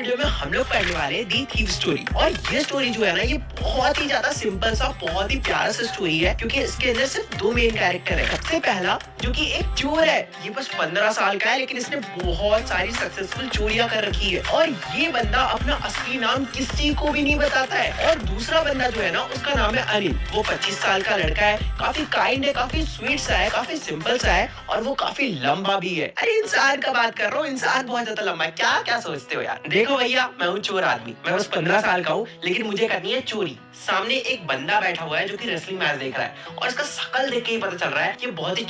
Video में हम लोग पढ़ने वाले हैं दी थीव स्टोरी। और ये स्टोरी जो है ना, ये बहुत ही ज्यादा सिंपल सा, बहुत ही प्यारा सा स्टोरी है, क्योंकि इसके अंदर सिर्फ दो मेन कैरेक्टर है। सबसे पहला जो कि एक चोर है, ये बस 15 साल का है, लेकिन इसने बहुत सारी सक्सेसफुल चोरियां कर रखी है और ये बंदा अपना असली नाम किसी को भी नहीं बताता है। और दूसरा बंदा जो है ना, उसका नाम है अनिल। वो 25 साल का लड़का है, काफी काइंड है, काफी स्वीट सा है, काफी सिंपल सा है और वो काफी लंबा भी है। अरे इंसान का बात कर रहा हूँ, इंसान बहुत ज्यादा लंबा है। क्या क्या सोचते हो यार? देखो भैया, मैं हूँ चोर आदमी, मैं बस 15 साल का हूँ, लेकिन मुझे करनी है चोरी। सामने एक बंदा बैठा हुआ है जो कि रेसलिंग मैच देख रहा है और इसका शक्ल देख के ही पता चल रहा है कि बहुत ही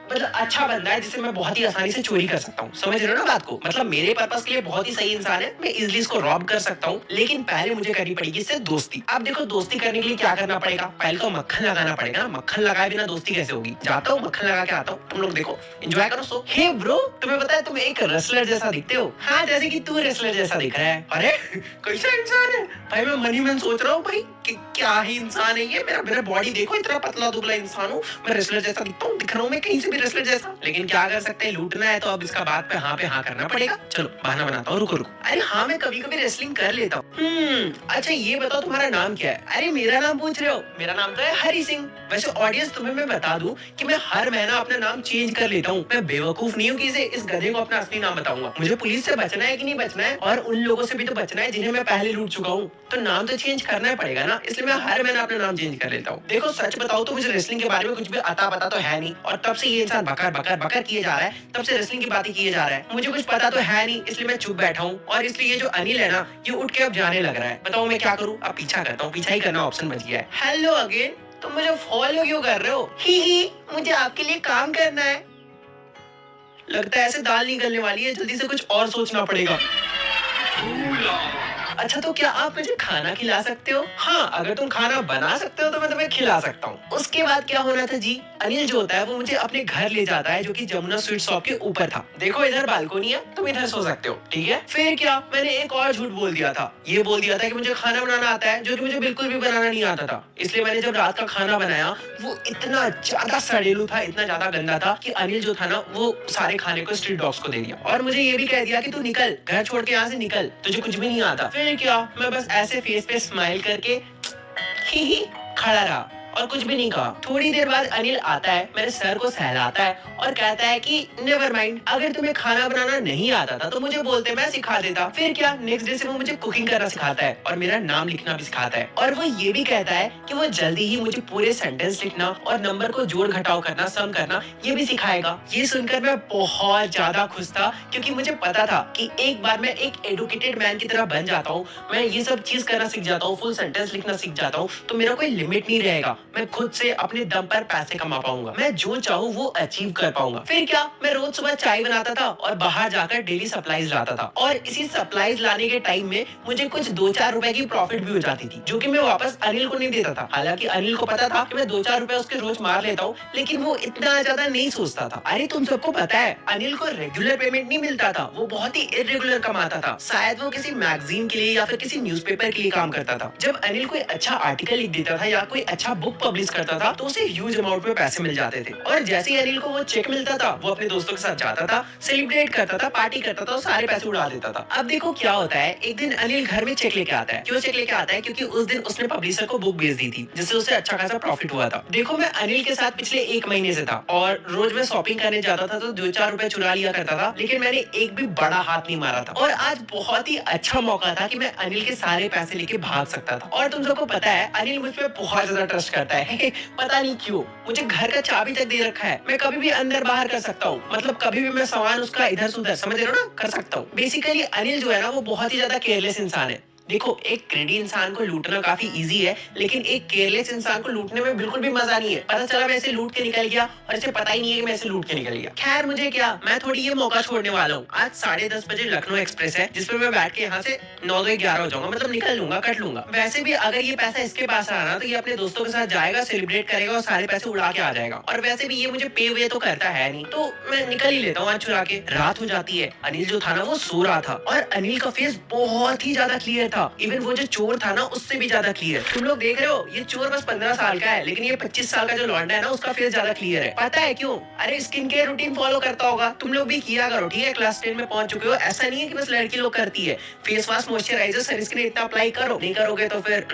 मतलब अच्छा बंदा है, जिसे मैं बहुत ही आसानी से चोरी कर सकता हूँ। समझ रहे हो ना बात को? मतलब मेरे पर्पस के लिए बहुत ही सही इंसान है, मैं इजिली इसको रॉब कर सकता हूँ, लेकिन पहले मुझे करनी पड़ेगी इससे दोस्ती। अब देखो, दोस्ती करने के लिए क्या करना पड़ेगा? पहले तो मक्खन लगाना पड़ेगा ना। मक्खन लगाए बिना दोस्ती कैसे होगी? जाता हूँ, मक्खन लगा के आता हूँ। तुम लोग देखो, एंजॉय करो। सो हे ब्रो, तुम्हें पता है तुम एक रेसलर जैसा दिखते हो। हाँ, जैसे कि तू रेसलर जैसा दिख रहा है। अरे कैसा इंसान है भाई? मैं मनी मन सोच रहा हूँ भाई कि क्या ही इंसान है ये। मेरा बॉडी देखो, इतना पतला दुबला इंसान हूँ, मैं रेसलर जैसा दिखता हूँ। दिख रहा हूँ मैं कहीं से भी रेसलर जैसा, लेकिन क्या कर सकते हैं? लूटना है तो अब इसका बात पे हाँ करना पड़ेगा। चलो बहाना बनाता हूँ, रुको। अरे हाँ, मैं कभी कभी रेसलिंग कर लेता हूँ। अच्छा ये बताओ, तुम्हारा नाम क्या है? अरे मेरा नाम पूछ रहे हो? मेरा नाम तो है हरी सिंह। वैसे ऑडियंस, तुम्हें मैं बता दूं कि मैं हर महीना अपना नाम चेंज कर लेता हूँ। मैं बेवकूफ नहीं हूँ कि इस गधे को अपना असली नाम बताऊंगा। मुझे पुलिस से बचना है कि नहीं बचना है, और उन लोगों से भी तो बचना है जिन्हें मैं पहले लूट चुका हूँ। तो नाम तो चेंज करना ही पड़ेगा ना, इसलिए मैं हर महीना अपना नाम चेंज कर लेता हूँ। देखो सच बताओ तो मुझे रेसलिंग के बारे में कुछ भी अता पता तो है नहीं, और तब से ये इंसान बकर बकर बकर किए जा रहा है, तब से रेसलिंग की बातें किए जा रहा है। मुझे कुछ पता तो है नहीं, इसलिए मैं चुप बैठा हूँ। और इसलिए ये जो अनिल है ना, ये उठ के अब जाने लग रहा है। बताओ मैं क्या करूँ? अब पीछा करता हूँ, पीछा ही करना ऑप्शन बच गया है। हेलो अगेन, तुम मुझे फॉलो क्यों कर रहे हो? ही, मुझे आपके लिए काम करना है। लगता है ऐसे दाल नहीं गलने वाली है, जल्दी से कुछ और सोचना पड़ेगा। अच्छा तो क्या आप मुझे खाना खिला सकते हो? हाँ, अगर तुम खाना बना सकते हो तो मैं तुम्हें खिला सकता हूँ। उसके बाद क्या होना था जी? अनिल जो होता है वो मुझे अपने घर ले जाता है, जो कि जमुना स्वीट शॉप के ऊपर था। देखो इधर बालकोनी है, तुम इधर सो सकते हो, ठीक है? फिर क्या, मैंने एक और झूठ बोल दिया था। ये बोल दिया था कि मुझे खाना बनाना आता है, जो कि मुझे बिल्कुल भी बनाना नहीं आता था। इसलिए मैंने जब रात का खाना बनाया, वो इतना ज्यादा सड़ेलू था, इतना ज्यादा गंदा था कि अनिल जो था ना, वो सारे खाने को स्ट्रीट डॉग्स को दे दिया और मुझे ये भी कह दिया कि तू निकल, घर छोड़ के यहाँ से निकल, तुझे कुछ भी नहीं आता। फिर क्या, मैं बस ऐसे फेस पे स्माइल करके ही खड़ा रहा और कुछ भी नहीं कहा। थोड़ी देर बाद अनिल आता है, मेरे सर को सहलाता है और कहता है कि नेवर माइंड, अगर तुम्हें खाना बनाना नहीं आता था तो मुझे बोलते, मैं सिखा देता। फिर क्या, नेक्स्ट डे से वो मुझे कुकिंग करना सिखाता है और मेरा नाम लिखना भी सिखाता है। और वो ये भी कहता है कि वो जल्दी ही मुझे पूरे सेंटेंस लिखना और नंबर को जोड़ घटाव करना, सम करना, ये भी सिखाएगा। ये सुनकर मैं बहुत ज्यादा खुश था, क्योंकि मुझे पता था कि एक बार मैं एक एडुकेटेड मैन की तरह बन जाता हूँ, मैं ये सब चीज करना सीख जाता हूँ, फुल सेंटेंस लिखना सीख जाता हूँ, तो मेरा कोई लिमिट नहीं रहेगा। मैं खुद से अपने दम पर पैसे कमा पाऊंगा, मैं जो चाहूँ वो अचीव कर पाऊंगा। फिर क्या, मैं रोज सुबह चाय बनाता था और बाहर जाकर डेली सप्लाईज लाता था, और इसी सप्लाईज लाने के टाइम में मुझे कुछ 2-4 रुपए की प्रॉफिट भी हो जाती थी, जो कि मैं वापस अनिल को नहीं देता था। हालांकि अनिल को पता था कि मैं 2-4 रुपए उसके रोज मार लेता हूँ, लेकिन वो इतना ज्यादा नहीं सोचता था। अरे तुम सबको पता है, अनिल को रेगुलर पेमेंट नहीं मिलता था, वो बहुत ही इरेगुलर कमाता था। शायद वो किसी मैगजीन के लिए या फिर किसी न्यूज़पेपर के लिए काम करता था। जब अनिल कोई अच्छा आर्टिकल लिख देता था या कोई अच्छा बुक पब्लिश करता था, तो उसे ह्यूज अमाउंट में पैसे मिल जाते थे। और जैसे ही अनिल को वो चेक मिलता था, वो अपने दोस्तों के साथ जाता था, सेलिब्रेट करता था, पार्टी करता था और सारे पैसे उड़ा देता था। अब देखो क्या होता है, एक दिन अनिल घर में चेक लेके आता है। क्यों चेक लेके आता है? क्योंकि उस दिन उसने पब्लिशर को बुक बेच दी थी, जिससे उसे अच्छा खासा प्रॉफिट हुआ था। देखो मैं अनिल के साथ पिछले 1 महीने से था, और रोज मैं शॉपिंग करने जाता था तो 2-4 रुपए चुरा लिया करता था, लेकिन मैंने एक भी बड़ा हाथ नहीं मारा था। और आज बहुत ही अच्छा मौका था कि मैं अनिल के सारे पैसे लेके भाग सकता था। और तुम सबको पता है, अनिल मुझ पे बहुत ज्यादा ट्रस्ट करता है पता नहीं क्यों। मुझे घर का चाबी तक दे रखा है, मैं कभी भी अंदर बाहर कर सकता हूँ, मतलब कभी भी मैं सामान उसका इधर से उधर, समझ रहे हो ना, कर सकता हूँ। बेसिकली अनिल जो है ना, वो बहुत ही ज्यादा केयरलेस इंसान है। देखो एक ग्रेडी इंसान को लूटना काफी इजी है, लेकिन एक केयरलेस इंसान को लूटने में बिल्कुल भी मजा नहीं है। पता चला मैं इसे लूट के निकल गया और इसे पता ही नहीं है कि मैं इसे लूट के निकल गया। खैर मुझे क्या, मैं थोड़ी ये मौका छोड़ने वाला हूँ। आज 10:30 बजे लखनऊ एक्सप्रेस है, जिसपे मैं बैठ के यहाँ से 9-11 हो जाऊंगा, मतलब निकल लूंगा, कट लूंगा। वैसे भी अगर ये पैसा इसके पास रहा ना, तो ये अपने दोस्तों के साथ जाएगा, सेलिब्रेट करेगा और सारे पैसे उड़ा के आ जाएगा। और वैसे भी ये मुझे पे वे तो करता है नहीं, तो मैं निकल ही लेता हूँ आज चुरा के। रात हो जाती है, अनिल जो था ना, वो सो रहा था और अनिल का फेस बहुत ही ज्यादा क्लियर था। था। इवन वो जो चोर था ना उससे भी ज्यादा क्लियर। तुम लोग देख रहे हो ये चोर बस 15 साल का है, लेकिन ये 25 साल का जो लौंडा है ना उसका फेस ज्यादा क्लियर है। पता है क्यों? अरे स्किन केयर रूटीन फॉलो करता होगा। तुम लोग भी किया करो, ठीक है? क्लास 10 में पहुंच चुके हो, ऐसा नहीं है कि बस लड़की लोग करती है। फेस वॉश, मॉइस्चराइजर, सनस्क्रीन इतना अप्लाई करो। नहीं करोगे तो फिर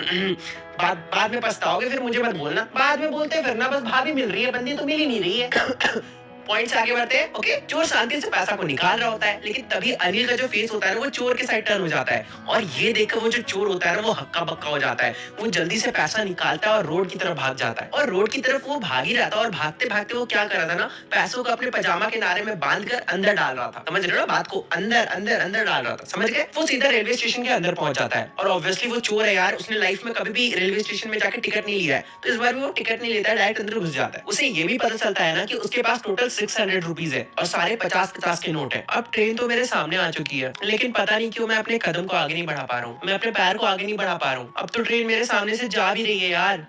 बाद में पछताओगे। फिर मुझे मत बोलना, बाद में बोलते फिर ना बस भाभी मिल रही है, बंदी तो मिल ही नहीं रही है। पॉइंट्स आगे बढ़ते हैं। ओके, चोर शांति से पैसा को निकाल रहा होता है, लेकिन तभी अनिल का जो फेस होता है ना वो चोर के साइड टर्न हो जाता है, और ये देखकर वो जो चोर होता है ना वो हक्का बक्का हो जाता है। वो जल्दी से पैसा निकालता है और रोड की तरफ भाग जाता है। और रोड की तरफ वो भाग ही रहा था, और भागते भागते वो क्या कर रहा था ना, पैसों को अपने पजामा के नारे में बांध कर अंदर डाल रहा था। समझ रहे हो बात को? अंदर अंदर अंदर डाल रहा था, समझ गए? वो सीधा रेलवे स्टेशन के अंदर पहुंच जाता है, और ऑब्वियसली वो चोर है यार, उसने लाइफ में कभी भी रेलवे स्टेशन में जाकर टिकट नहीं लिया है, तो इस बार भी वो टिकट नहीं लेता है, डायरेक्ट अंदर घुस जाता है। उसे ये भी पता चलता है ना कि उसके पास टोटल 600 रुपीज है, और सारे 50-50 के नोट है। अब ट्रेन तो मेरे सामने आ चुकी है, लेकिन पता नहीं क्यों मैं अपने कदम को आगे नहीं बढ़ा पा रहा हूँ, मैं अपने पैर को आगे नहीं बढ़ा पा रहा हूँ। अब तो ट्रेन मेरे सामने से जा भी रही है यार,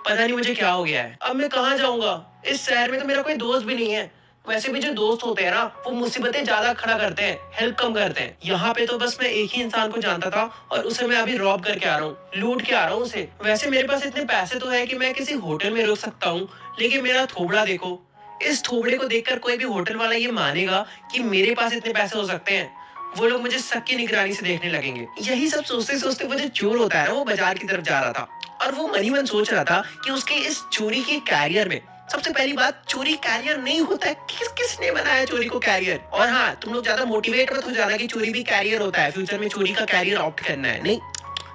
पता नहीं मुझे क्या हो गया है। अब मैं कहाँ जाऊंगा? इस शहर में तो मेरा कोई दोस्त भी नहीं है। वैसे भी जो दोस्त होते हैं ना वो मुसीबतें ज्यादा खड़ा करते हैं, हेल्प कम करते हैं। यहाँ पे तो बस मैं एक ही इंसान को जानता था, और उसे मैं अभी रॉब करके आ रहा हूँ, लूट के आ रहा हूँ उसे। वैसे मेरे पास इतने पैसे तो है कि मैं किसी होटल में रुक सकता हूँ, लेकिन मेरा थोबड़ा देखो। इस थोबड़े को देखकर कोई भी होटल वाला ये मानेगा कि मेरे पास इतने पैसे हो सकते हैं? वो लोग मुझे शक की निगरानी से देखने लगेंगे। यही सब सोचते सोचते वो जो चोर होता है ना वो बाजार की तरफ जा रहा था, और वो मन ही मन सोच रहा था कि उसके इस चोरी के कैरियर में सबसे पहली बात, चोरी कैरियर नहीं होता है। किसने बनाया चोरी को कैरियर? और हाँ, तुम लोग ज्यादा मोटिवेट मत हो जाना कि चोरी भी कैरियर होता है, फ्यूचर में चोरी का कैरियर ऑप्ट करना है, नहीं।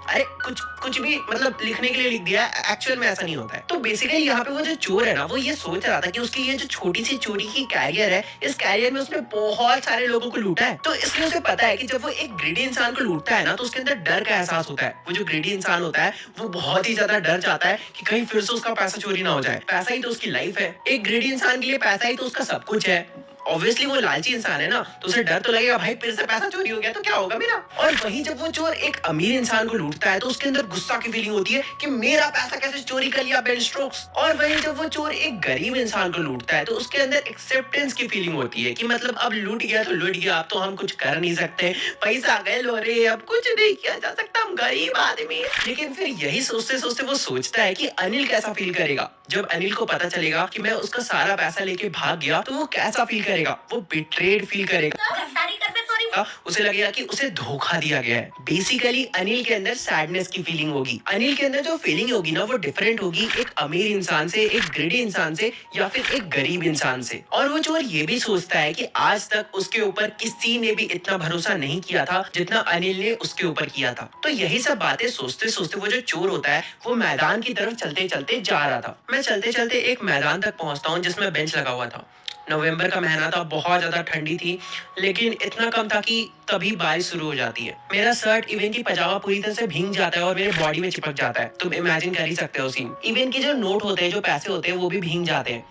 अरे कुछ कुछ भी मतलब लिखने के लिए लिख दिया, एक्चुअल में ऐसा नहीं होता है। तो बेसिकली यहाँ पे वो जो चोर है ना वो ये सोच रहा था कि उसकी ये जो छोटी सी चोरी की कैरियर है, इस कैरियर में उसने बहुत सारे लोगों को लूटा है। तो इसलिए उसे पता है कि जब वो एक ग्रीडी इंसान को लूटता है ना तो उसके अंदर डर का एहसास होता है। वो जो ग्रीडी इंसान होता है वो बहुत ही ज्यादा डर जाता है कि कहीं फिर से उसका पैसा चोरी ना हो जाए। पैसा ही तो उसकी लाइफ है। एक ग्रीडी इंसान के लिए पैसा ही तो उसका सब कुछ है। ऑब्वियसली वो लालची इंसान है ना, तो उसे डर तो लगेगा, भाई फिर से पैसा चोरी हो गया तो क्या होगा मेरा। और वहीं जब वो चोर एक अमीर इंसान को लूटता है तो उसके अंदर गुस्सा की फीलिंग होती है कि मेरा पैसा कैसे चोरी कर लिया बेन स्ट्रोक्स। और वहीं जब वो चोर एक गरीब इंसान को लूटता है तो उसके अंदर एक्सेप्टेंस की फीलिंग होती है कि मतलब अब लूट गया तो लूट गया, अब तो हम कुछ कर नहीं सकते, पैसा गए लो रे, अब कुछ नहीं किया जा सकता, हम गरीब आदमी है। लेकिन फिर यही सोचते सोचते वो सोचता है कि अनिल कैसा फील करेगा जब अनिल को पता चलेगा कि मैं उसका सारा पैसा लेके भाग गया, तो वो कैसा फील करेगा? वो बिट्रेड फील करेगा। उसे लगेगा कि उसे धोखा दिया गया है। बेसिकली अनिल के अंदर सैडनेस की फीलिंग होगी। अनिल के अंदर जो फीलिंग होगी ना वो डिफरेंट होगी एक अमीर इंसान से, एक ग्रीडी इंसान से, या फिर एक गरीब इंसान से। और वो चोर ये भी सोचता है कि आज तक उसके ऊपर किसी ने भी इतना भरोसा नहीं किया था जितना अनिल ने उसके ऊपर किया था। तो यही सब बातें सोचते सोचते वो जो चोर होता है वो मैदान की तरफ चलते चलते जा रहा था। मैं चलते चलते एक मैदान तक पहुंचता हूँ जिसमें बेंच लगा हुआ था। नवंबर का महीना था, बहुत ज्यादा ठंडी थी, लेकिन इतना कम था कि तभी बारिश शुरू हो जाती है। मेरा शर्ट इवन की पजामा पूरी तरह से भीग जाता है और मेरे बॉडी में चिपक जाता है। तुम इमेजिन कर ही सकते हो सीन। इवन के जो नोट होते हैं, जो पैसे होते हैं, वो भी भीग जाते हैं।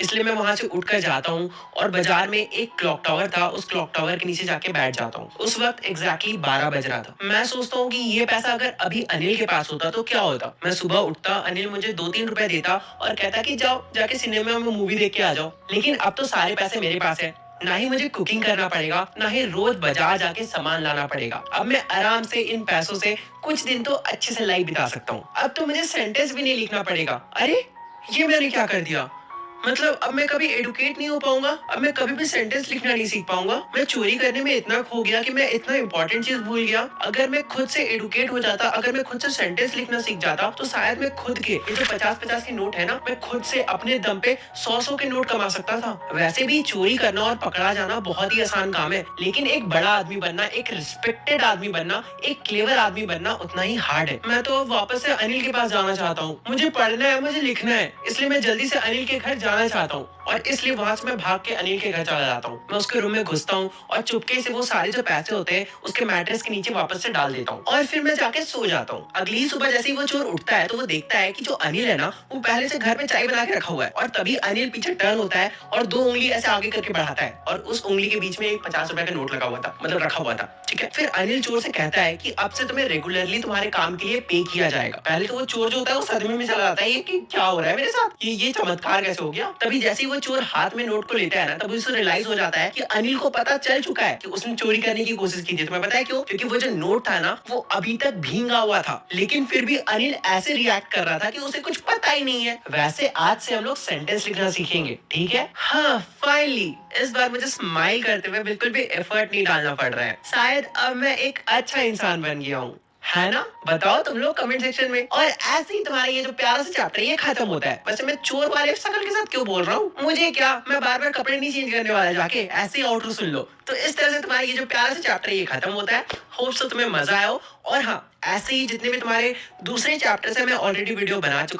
इसलिए मैं वहां से उठकर जाता हूँ और बाजार में एक क्लॉक टावर था, उस क्लॉक टावर के नीचे जाके बैठ जाता हूँ। उस वक्त एग्जैक्टली 12 बज रहा था। मैं सोचता हूँ कि ये पैसा अगर अभी अनिल के पास होता तो क्या होता। मैं सुबह उठता, अनिल मुझे 2-3 रुपए देता और कहता कि जाओ जाके सिनेमा में मूवी देख के आ जाओ। लेकिन अब तो सारे पैसे मेरे पास है, ना ही मुझे कुकिंग करना पड़ेगा, ना ही रोज बाजार जाके सामान लाना पड़ेगा। अब मैं आराम से इन पैसों से कुछ दिन तो अच्छे से लाइफ बिता सकता हूँ। अब तो मुझे सेंटेंस भी नहीं लिखना पड़ेगा। अरे ये मैंने क्या कर दिया? मतलब अब मैं कभी एडुकेट नहीं हो पाऊंगा, अब मैं कभी भी सेंटेंस लिखना नहीं सीख पाऊंगा। मैं चोरी करने में इतना खो गया कि मैं इतना इंपॉर्टेंट चीज भूल गया। अगर मैं खुद से एडुकेट हो जाता, अगर मैं खुद से सेंटेंस लिखना सीख जाता, तो शायद मैं खुद के ये जो 50-50 के नोट है ना, मैं खुद से अपने दम पे 100-100 के नोट कमा सकता था। वैसे भी चोरी करना और पकड़ा जाना बहुत ही आसान काम है, लेकिन एक बड़ा आदमी बनना, एक रिस्पेक्टेड आदमी बनना, एक क्लेवर आदमी बनना उतना ही हार्ड है। मैं तो वापस से अनिल के पास जाना चाहता हूँ। मुझे पढ़ना है, मुझे लिखना है, इसलिए मैं जल्दी से अनिल के घर जाना चाहता हूँ, और इसलिए वहां से मैं भाग के अनिल के घर चला जाता हूँ। मैं उसके रूम में घुसता हूँ और चुपके से वो सारे जो पैसे होते हैं उसके मैट्रेस के नीचे वापस से डाल देता हूँ, और फिर मैं जाके सो जाता हूँ। अगली सुबह जैसे ही वो चोर उठता है तो वो देखता है कि जो अनिल है ना वो पहले से घर में चाय बना के रखा हुआ है, और तभी अनिल पीछे टर्न होता है और 2 उंगली ऐसे आगे करके बढ़ाता है, और उस उंगली के बीच में एक 50 रुपए का नोट लगा हुआ था, मतलब रखा हुआ था। ठीक है, फिर अनिल चोर से कहता है कि अब से तुम्हें रेगुलरली तुम्हारे काम के लिए पे किया जाएगा। पहले तो वो चोर जो होता है वो सदमे में चला जाता है, ये कि क्या हो रहा है मेरे साथ, ये चमत्कार कैसे हो गया। गया। तभी जैसे ही वो चोर हाथ में नोट को लेता है ना, तभी उसे रियलाइज हो जाता है कि अनिल को पता चल चुका है कि उसने चोरी करने की कोशिश की थी। तुम्हें पता है क्यों? क्योंकि वो जो नोट था ना, वो अभी तक भींगा हुआ था, लेकिन फिर भी अनिल ऐसे रिएक्ट कर रहा था कि उसे कुछ पता ही नहीं है। वैसे आज से हम लोग सेंटेंस लिखना सीखेंगे, ठीक है? हाँ, फाइनली इस बार मुझे स्माइल करते हुए बिल्कुल भी एफर्ट नहीं डालना पड़ रहा है। शायद अब मैं एक अच्छा इंसान बन गया हूँ, है ना? बताओ तुम लोग कमेंट सेक्शन में। और ऐसे ही तुम्हारा ये जो प्यारा सा चैप्टर ये खत्म होता है। वैसे मैं चोर वाले शकल के साथ क्यों बोल रहा हूँ? मुझे क्या, मैं बार बार कपड़े नहीं चेंज करने वाला, जाके ऐसे ही आउटरो सुन लो। तो इस तरह से तुम्हारा ये जो प्यारा सा चैप्टर ये खत्म होता है। होप सो तुम्हें मजा आया हो। और हाँ, ऐसे ही जितने भी तुम्हारे दूसरे चैप्टर्स है मैं ऑलरेडी वीडियो बना चुका